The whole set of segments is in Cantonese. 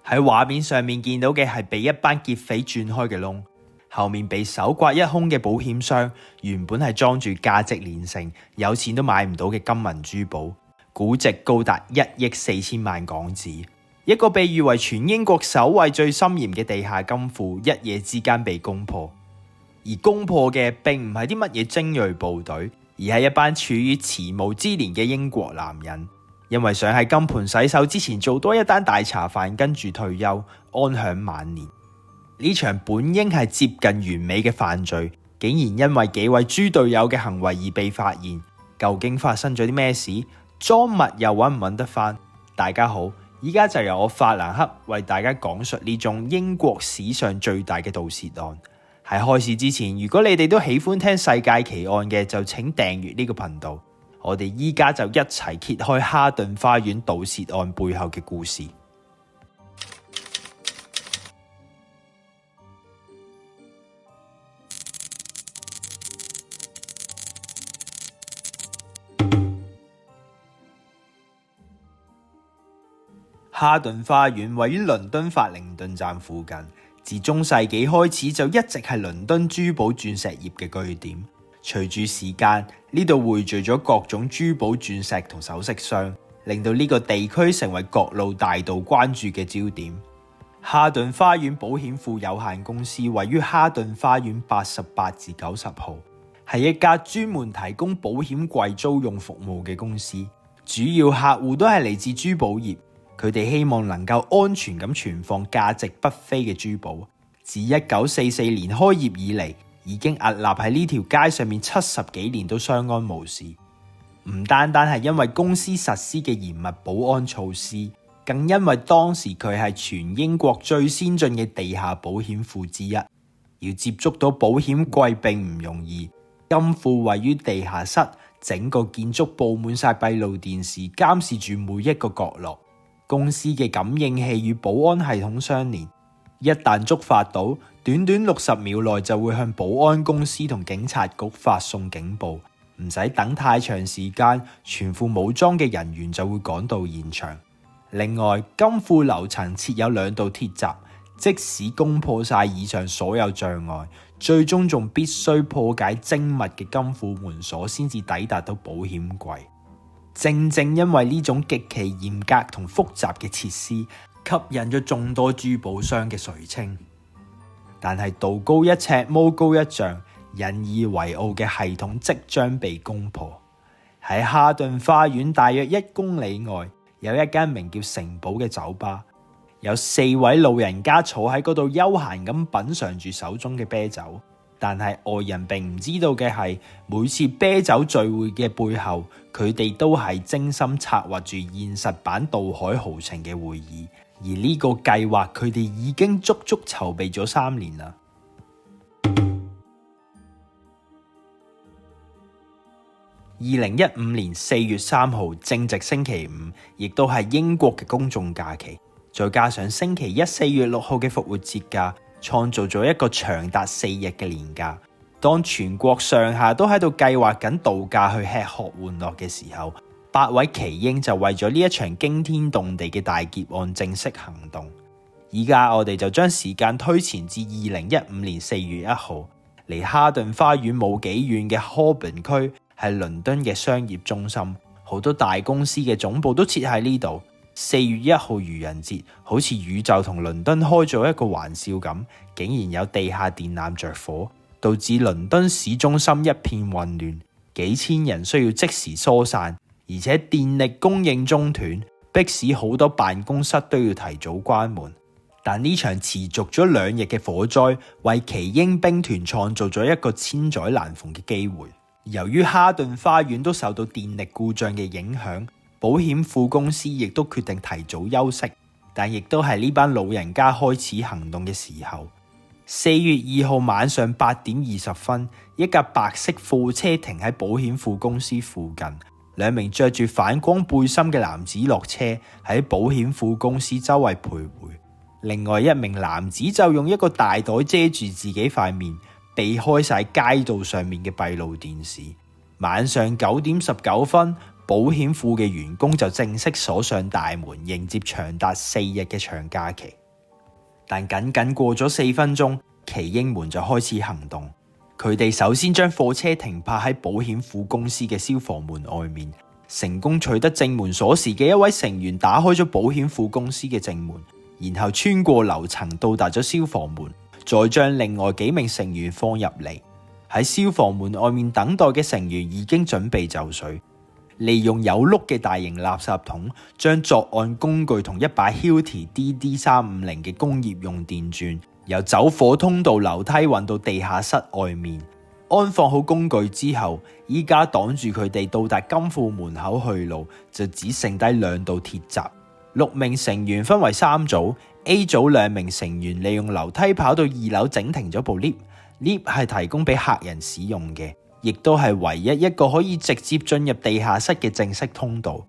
喺畫面上面見到嘅係被一班劫匪鑽開嘅窿，後面被搜刮一空嘅保險箱，原本係裝住價值連城、有錢都買唔到嘅金銀珠寶，估值高達1億4千萬港紙。一個被譽為全英國守衛最森嚴嘅地下金庫，一夜之間被攻破。而攻破嘅並唔係啲乜嘢精銳部隊，而係一班處於遲暮之年嘅英國男人。因為想喺金盆洗手之前做多一單大茶飯，跟住退休安享晚年。呢場本應係接近完美嘅犯罪，竟然因為幾位豬隊友嘅行為而被發現。究竟發生咗啲咩事？贓物又揾唔揾得返？大家好，依家就由我法蘭克為大家講述呢宗英國史上最大嘅盜竊案。喺開始之前，如果你哋都喜歡聽世界奇案嘅，就請訂閱呢個頻道。我哋依家就一齊揭開哈頓花園盜竊案背後嘅故事。哈頓花園位於倫敦法靈頓站附近，自中世紀開始就一直係倫敦珠寶鑽石業嘅據點。隨住時間，呢度匯聚咗各種珠寶、鑽石同首飾商，令到呢個地區成為各路大盜關注嘅焦點。哈頓花園保險庫有限公司位於哈頓花園88至90號，係一家專門提供保險櫃租用服務嘅公司，主要客戶都係嚟自珠寶業。佢哋希望能夠安全咁存放價值不菲嘅珠寶。自1944年開業以嚟，已經屹立喺呢條街上面70幾年都相安無事。唔單單係因為公司實施嘅嚴密保安措施，更因為當時佢係全英國最先進嘅地下保險庫之一。要接觸到保險櫃並唔容易，金庫位於地下室，整個建築佈滿晒閉路電視，監視住每一個角落。公司嘅感應器與保安系統相連，一旦觸發到，短短60秒內就會向保安公司同警察局發送警報，唔使等太長時間，全副武裝嘅人員就會趕到現場。另外，金庫樓層設有2道鐵閘，即使攻破晒以上所有障礙，最終仲必須破解精密嘅金庫門鎖先至抵達到保險櫃。正正因為呢種極其嚴格同複雜嘅設施，吸引咗眾多珠寶商嘅垂青。但係道高一尺，魔高一丈，引以為傲嘅系統即將被攻破。喺哈頓花園大約1公里外，有一間名叫城堡嘅酒吧，有4位老人家坐喺嗰度悠閒咁品嘗住手中嘅啤酒。但係外人並唔知道嘅係，每次啤酒聚會嘅背後，佢哋都係精心策劃住現實版渡海豪情嘅會議。而呢個計劃，佢哋已經足足籌備咗3年啦。2015年4月3號，正值星期5，亦都係英國嘅公眾假期，再加上星期一4月6號嘅復活節假，創造咗一個長達4日嘅年假。當全國上下都喺度計劃緊度假去吃喝玩樂嘅時候，8位奇英就為咗呢一場驚天動地嘅大劫案正式行動。依家我哋就將時間推前至2015年4月1號，離哈頓花園冇幾遠嘅柯本區係倫敦嘅商業中心，好多大公司嘅總部都設喺呢度。4月1號愚人節，好似宇宙同倫敦開咗一個玩笑咁，竟然有地下電纜着火，導致倫敦市中心一片混亂，幾千人需要即時疏散，而且電力供應中斷，迫使好多辦公室都要提早關門。但呢場持續咗2日嘅火災，為奇英兵團創造咗一個千載難逢嘅機會。由於哈頓花園都受到電力故障嘅影響，保險庫公司亦都決定提早休息，但亦都係呢班老人家開始行動嘅時候。4月2號晚上8點20分，一架白色貨車停喺保險庫公司附近，2名着住反光背心嘅男子落車，喺保險庫公司周圍徘徊。另外1名男子就用一個大袋遮住自己塊面，避開晒街道上面嘅閉路電視。晚上9點19分，保險庫嘅員工就正式鎖上大門，迎接長達4日嘅長假期。但僅僅過咗4分鐘，奇英們就開始行動。佢哋首先將貨車停泊喺保險庫公司嘅消防門外面，成功取得正門鎖匙嘅一位成員打開咗保險庫公司嘅正門，然後穿過樓層到達咗消防門，再將另外幾名成員放入嚟。喺消防門外面等待嘅成員已經準備就緒，利用有轆嘅大型垃圾桶，將作案工具同一把 Hilti DD350嘅工業用電鑽由走火通道樓梯運到地下室外面。安放好工具之後，依家擋住佢哋到達金庫門口去路，就只剩低2道鐵閘。6名成員分為3組 ，A 組2名成員利用樓梯跑到2樓整停咗部 lift 係提供俾客人使用嘅，亦都係唯一一個可以直接進入地下室嘅正式通道。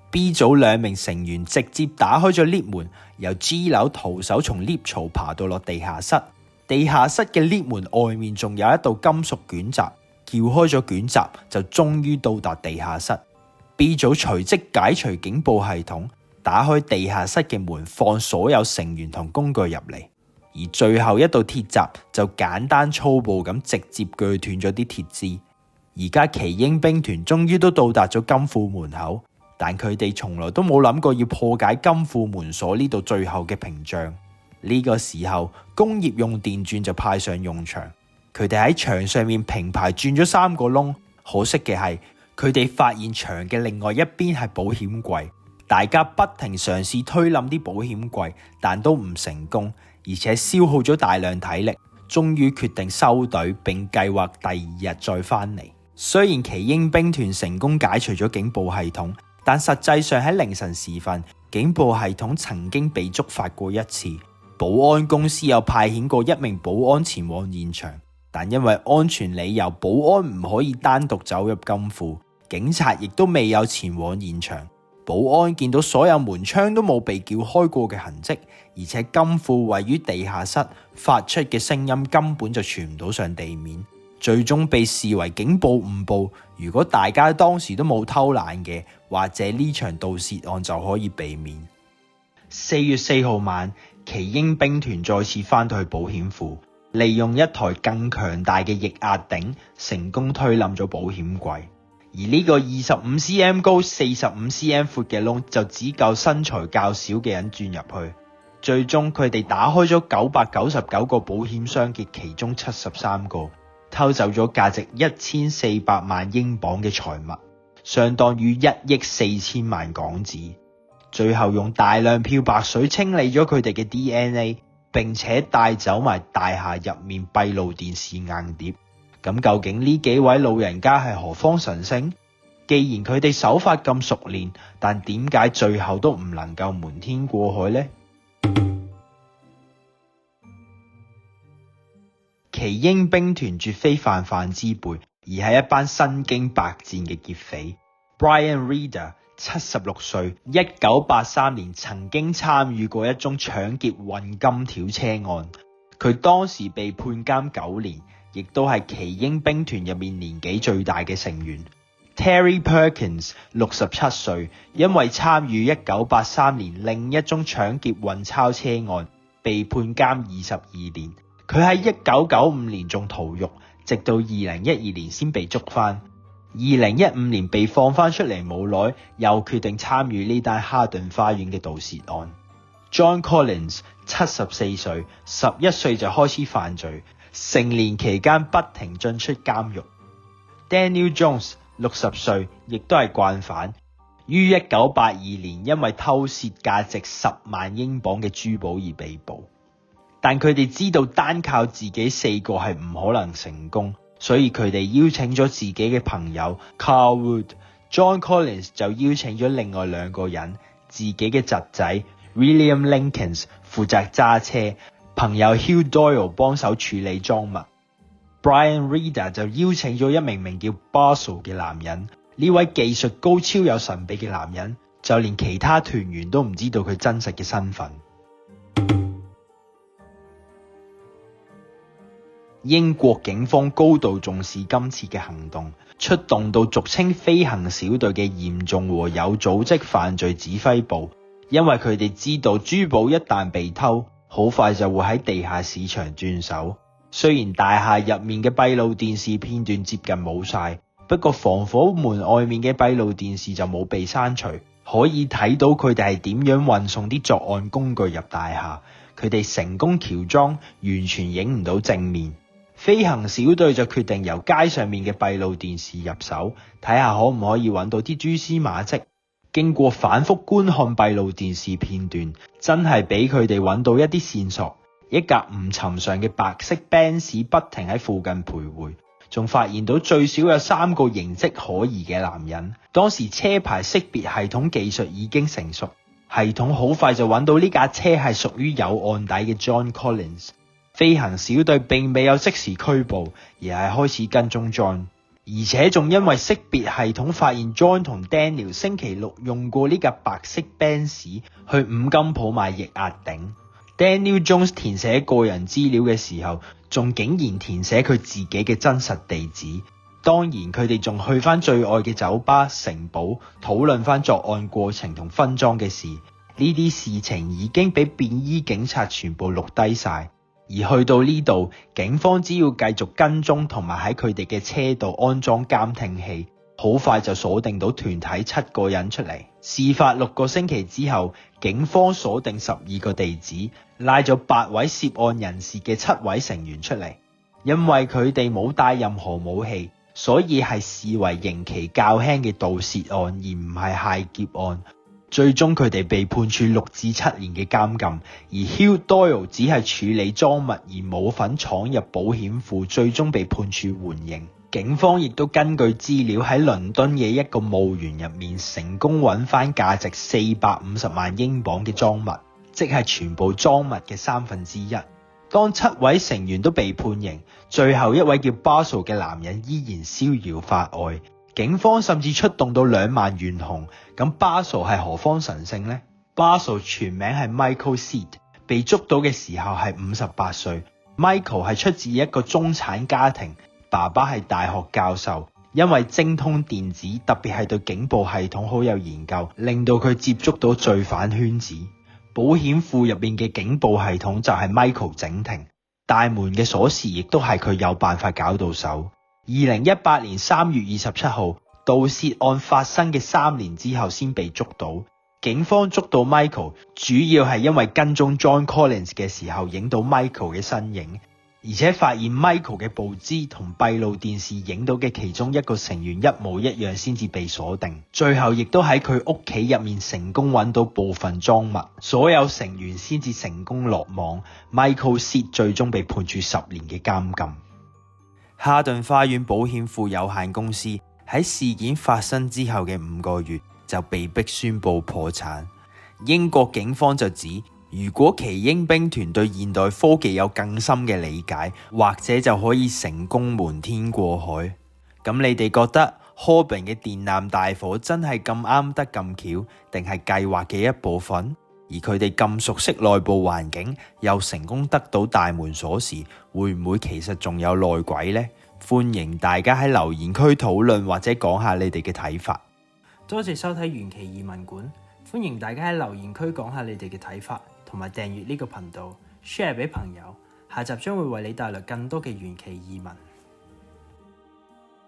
B 組2名成員直接打開咗 lift 門，由 G 樓徒手從 lift 槽爬到落地下室。地下室嘅 lift 門外面仲有一道金屬捲閘，撬開咗捲閘就終於到達地下室。B 組隨即解除警報系統，打開地下室嘅門，放所有成員同工具入嚟。而最後一道鐵閘就簡單粗暴咁直接鋸斷咗啲鐵枝。而家奇英兵團終於都到達咗金庫門口，但佢哋從來都冇諗過要破解金庫門鎖呢度最後嘅屏障。呢個時候，工業用電鑽就派上用場。佢哋喺牆上面平排鑽咗3個窿，可惜嘅係佢哋發現牆嘅另外一邊係保險櫃。大家不停嘗試推冧啲保險櫃，但都唔成功，而且消耗咗大量體力，終於決定收隊，並計劃第2日再返嚟。雖然奇英兵團成功解除咗警報系統，但實際上喺凌晨時分，警報系統曾經被觸發過一次。保安公司有派遣過1名保安前往現場，但因為安全理由，保安唔可以單獨走入金庫，警察亦都未有前往現場。保安見到所有門窗都冇被撬開過嘅痕跡，而且金庫位於地下室，發出嘅聲音根本就傳唔到上地面，最終被視為警報誤報。如果大家當時都冇偷懶嘅，或者呢場盜竊案就可以避免。4月4號晚，奇英兵團再次返到去保險庫，利用一台更強大嘅液壓頂，成功推冧咗保險櫃。而呢個25cm 高、45cm 闊嘅窿就只夠身材較小嘅人鑽入去。最終佢哋打開咗999個保險箱嘅其中73個，偷走咗價值1400萬英鎊嘅財物，相當於1億4000萬港紙。最後用大量漂白水清理咗佢哋嘅 DNA， 並且帶走埋大廈入面閉路電視硬碟。咁究竟呢幾位老人家係何方神聖？既然佢哋手法咁熟練，但點解最後都唔能夠瞞天過海呢？奇英兵團絕非泛泛之輩，而係一班身經百戰嘅劫匪。Brian Reader 76歲，1983年曾經參與過一宗搶劫運金條車案，佢當時被判監9年。亦都係奇英兵團入面年紀最大嘅成員。Terry Perkins 67歲，因為參與1983年另一宗搶劫運鈔車案，被判監22年。佢喺1995年仲逃獄，直到2012年先被捉翻。2015年被放翻出嚟冇耐，又決定參與呢單哈頓花園嘅盜竊案。John Collins 74歲，11歲就開始犯罪。成年期間不停進出監獄。Daniel Jones 60歲，亦都係慣犯，於1982年因為偷竊價值10萬英鎊嘅珠寶而被捕。但佢哋知道單靠自己4個係唔可能成功，所以佢哋邀請咗自己嘅朋友 Carl Wood。John Collins 就邀請咗另外2個人，自己嘅侄仔 William Linkins 負責揸車，朋友 Hugh Doyle 幫手處理贓物。Brian Reader 就邀請咗一名叫 Basil 嘅男人，呢位技術高超有神秘嘅男人，就連其他團員都唔知道佢真實嘅身份。英國警方高度重視今次嘅行動，出動到俗稱飛行小隊嘅嚴重和有組織犯罪指揮部，因為佢哋知道珠寶一旦被偷，好快就會喺地下市場轉手。雖然大廈入面嘅閉路電視片段接近冇晒，不過防火門外面嘅閉路電視就冇被刪除，可以睇到佢哋係點樣運送啲作案工具入大廈。佢哋成功喬裝，完全影唔到正面。飛行小隊就決定由街上面嘅閉路電視入手，睇下可唔可以揾到啲蛛絲馬跡。經過反覆觀看閉路電視片段，真係俾佢哋揾到一啲線索。一架唔尋常嘅白色 Benz 不停喺附近徘徊，仲發現到最少有3個形跡可疑嘅男人。當時車牌識別系統技術已經成熟，系統好快就揾到呢架車係屬於有案底嘅 John Collins。飛行小隊並未有即時拘捕，而係開始跟蹤 John， 而且仲因為識別系統發現 John 同 Daniel 星期六用過呢架白色 Benz 去五金鋪買液壓頂。Daniel Jones 填寫個人資料嘅時候，仲竟然填寫佢自己嘅真實地址。當然佢哋仲去翻最愛嘅酒吧城堡，討論翻作案過程同分贓嘅事。呢啲事情已經俾便衣警察全部錄低晒。而去到呢度，警方只要繼續跟蹤同埋喺佢哋嘅車度安裝監聽器，好快就鎖定到團體7個人出嚟。事發6個星期之後，警方鎖定12個地址，拉咗8位涉案人士嘅7位成員出嚟。因為佢哋冇帶任何武器，所以係視為刑期較輕嘅盜竊案，而唔係械劫案。最終佢哋被判處6至7年嘅監禁，而 Hugh Doyle 只係處理贓物而冇份闖入保險庫，最終被判處緩刑。警方亦都根據資料喺倫敦嘅一個墓園入面成功揾翻價值450萬英鎊嘅贓物，即係全部贓物嘅1/3。當7位成員都被判刑，最後一位叫 Basil 嘅男人依然逍遙法外。警方甚至出動到2萬懸紅。咁 Basil 係何方神聖呢？ Basil 全名係 Michael Seed， 被捉到嘅時候係58歲。Michael 係出自一個中產家庭，爸爸係大學教授，因為精通電子，特別係對警報系統好有研究，令到佢接觸到罪犯圈子。保險庫入面嘅警報系統就係 Michael 整停，大門嘅鎖匙亦都係佢有辦法搞到手。2018年3月27號，盜竊案發生嘅3年之後先被捉到。警方捉到 Michael 主要係因為跟蹤 John Collins 嘅時候影到 Michael 嘅身影，而且發現 Michael 嘅步姿同閉路電視影到嘅其中一個成員一模一樣，先至被鎖定。最後亦都喺佢屋企入面成功揾到部分贓物，所有成員先至成功落網。Michael Seed 最終被判處10年嘅監禁。哈頓花園保險庫有限公司喺事件發生之後嘅5個月就被迫宣布破產。英國警方就指，如果奇英兵團對現代科技有更深嘅理解，或者就可以成功瞞天過海。咁你哋覺得 Holborn 嘅電纜大火真係咁啱得咁巧，定係計劃嘅一部分？而佢哋咁熟悉內部環境，又成功得到大門鎖匙，會唔會其實仲有內鬼呢？歡迎大家喺留言區討論，或者講下你哋嘅睇法。多謝收睇玄奇異聞館，歡迎大家喺留言區講下你哋嘅睇法，同埋訂閱呢個頻道，share 俾朋友。下集將會為你帶來更多嘅玄奇異聞。